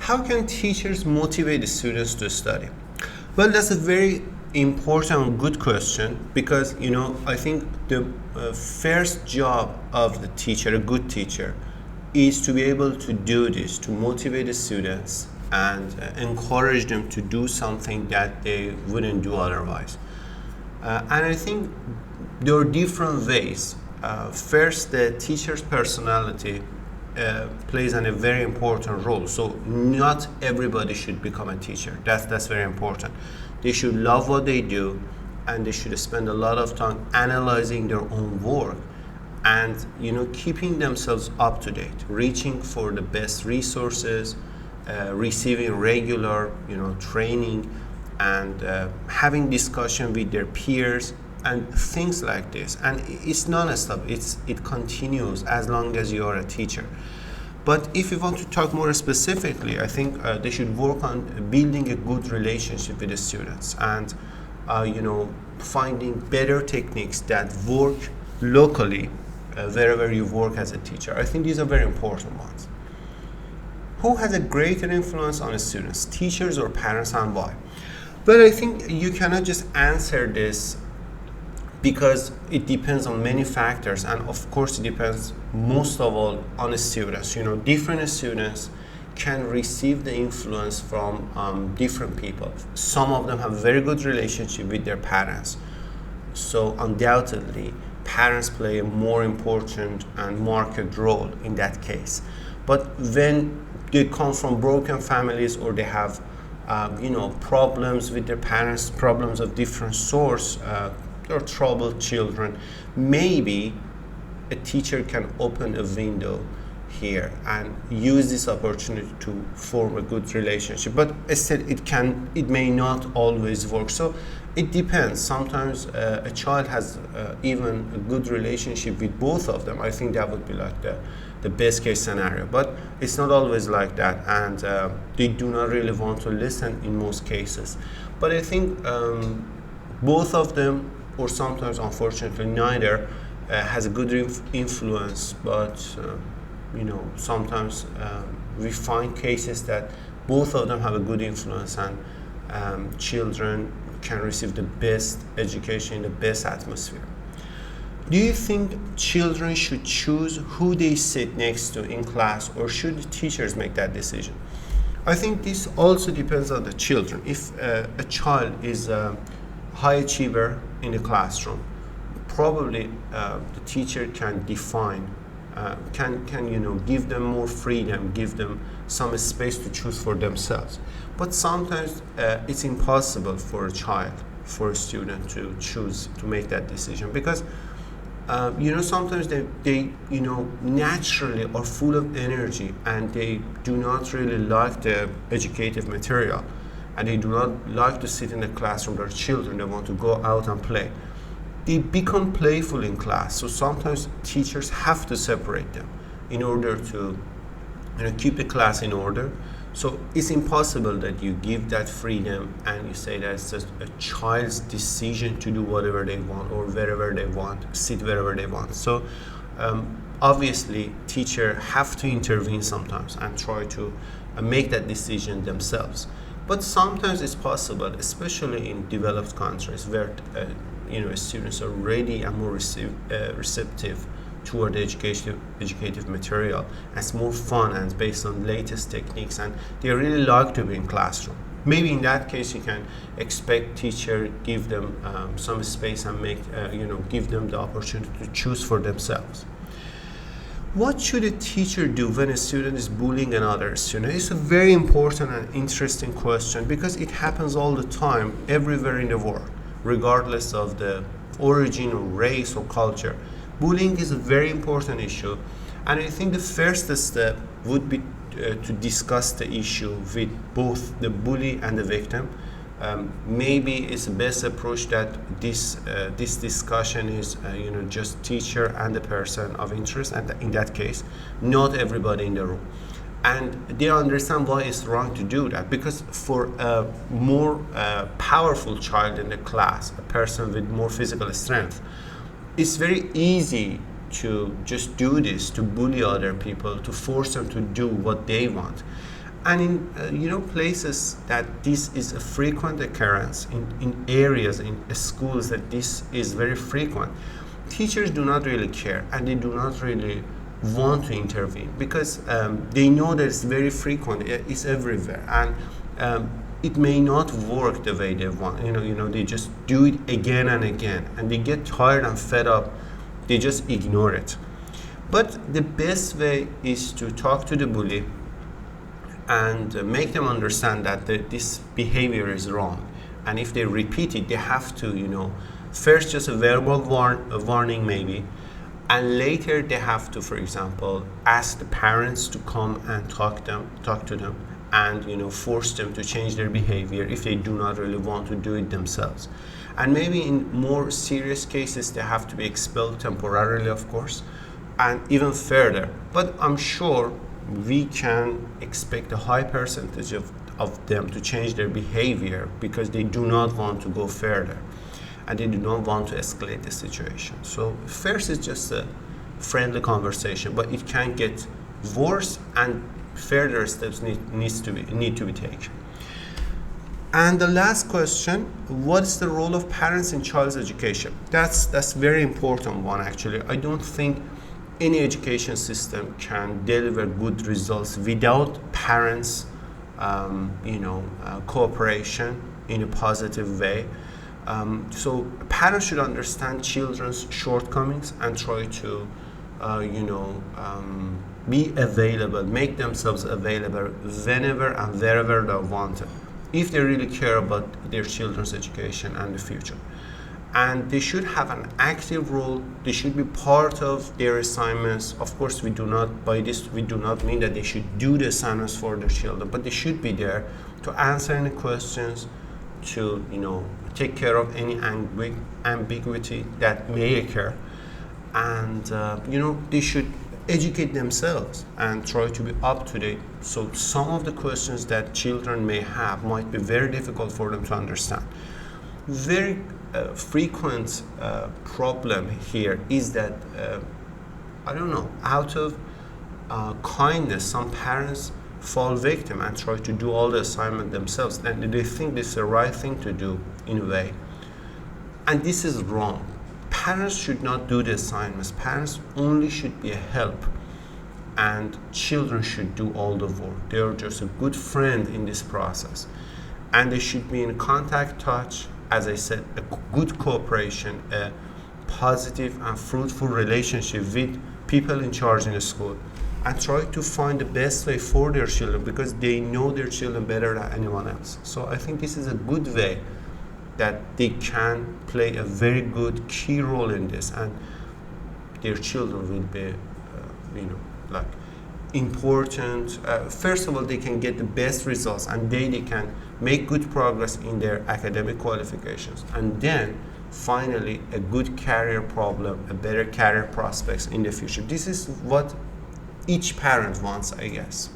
How can teachers motivate the students to study? Well, that's a very important and good question, because I think the first job of the teacher, a good teacher, is to be able to do this, to motivate the students and encourage them to do something that they wouldn't do otherwise. And I think there are different ways. First, the teacher's personality plays a very important role. So not everybody should become a teacher. That's very important. They should love what they do, and they should spend a lot of time analyzing their own work and keeping themselves up to date, reaching for the best resources, receiving regular training, and having discussion with their peers and things like this. And it's non-stop. It continues as long as you are a teacher. But if you want to talk more specifically, I think they should work on building a good relationship with the students and finding better techniques that work locally wherever you work as a teacher. I think these are very important ones. Who has a greater influence on the students, teachers or parents, and why? Well, I think you cannot just answer this, because it depends on many factors, and of course it depends most of all on the students. Different students can receive the influence from different people. Some of them have a very good relationship with their parents, so undoubtedly parents play a more important and marked role in that case. But when they come from broken families, or they have problems with their parents, problems of different source, or troubled children, maybe a teacher can open a window here and use this opportunity to form a good relationship. But still, it may not always work. So it depends. Sometimes a child has even a good relationship with both of them. I think that would be like the best case scenario. But it's not always like that, and they do not really want to listen in most cases. But I think both of them, or sometimes unfortunately neither, has a good influence, but sometimes we find cases that both of them have a good influence, and children can receive the best education in the best atmosphere. Do you think children should choose who they sit next to in class, or should the teachers make that decision? I think this also depends on the children. If a child is high achiever in the classroom, probably the teacher can define, can give them more freedom, give them some space to choose for themselves. But sometimes it's impossible for a child, for a student to choose, to make that decision, because sometimes they naturally are full of energy, and they do not really like the educative material, and they do not like to sit in the classroom. They're children, they want to go out and play. They become playful in class, so sometimes teachers have to separate them in order to keep the class in order. So it's impossible that you give that freedom and you say that it's just a child's decision to do whatever they want, or wherever they want, sit wherever they want. So obviously teachers have to intervene sometimes and try to make that decision themselves. But sometimes it's possible, especially in developed countries where students are ready and more receptive toward the educative material. And it's more fun and based on latest techniques, and they really like to be in classroom. Maybe in that case you can expect teacher give them some space and give them the opportunity to choose for themselves. What should a teacher do when a student is bullying another student? It's a very important and interesting question, because it happens all the time everywhere in the world, regardless of the origin or race or culture. Bullying is a very important issue, and I think the first step would be to discuss the issue with both the bully and the victim. Maybe it's the best approach that this discussion is just teacher and the person of interest, and in that case not everybody in the room, and they understand why it's wrong to do that. Because for a more powerful child in the class, a person with more physical strength, it's very easy to just do this, to bully other people, to force them to do what they want. And in places that this is a frequent occurrence, in areas, in schools that this is very frequent, teachers do not really care and they do not really want to intervene because they know that it's very frequent, it's everywhere, and it may not work the way they want. They just do it again and again, and they get tired and fed up. They just ignore it. But the best way is to talk to the bully and make them understand that this behavior is wrong. And if they repeat it, they have to, first just a verbal warning maybe, and later they have to, for example, ask the parents to come and talk to them, and force them to change their behavior if they do not really want to do it themselves. And maybe in more serious cases, they have to be expelled temporarily, of course, and even further. But I'm sure we can expect a high percentage of them to change their behavior because they do not want to go further and they do not want to escalate the situation. So first is just a friendly conversation, but it can get worse and further steps need to be taken. And the last question, what is the role of parents in child's education? That's very important one actually. I don't think any education system can deliver good results without parents, cooperation in a positive way. So parents should understand children's shortcomings and try to, be available, make themselves available whenever and wherever they want it, if they really care about their children's education and the future. And they should have an active role. They should be part of their assignments. Of course, we do not mean that they should do the assignments for their children, but they should be there to answer any questions, to take care of any ambiguity that may occur, and they should educate themselves and try to be up to date. So some of the questions that children may have might be very difficult for them to understand. Very frequent problem here is that out of kindness, some parents fall victim and try to do all the assignment themselves, and they think this is the right thing to do in a way, and this is wrong. Parents should not do the assignments. Parents only should be a help, and children should do all the work. They are just a good friend in this process, and they should be in contact, touch, as I said, a good cooperation, a positive and fruitful relationship with people in charge in the school, and try to find the best way for their children because they know their children better than anyone else. So I think this is a good way that they can play a very good key role in this, and their children will be, important. First of all, they can get the best results, and they can make good progress in their academic qualifications, and then finally a good career problem, a better career prospects in the future. This is what each parent wants, I guess.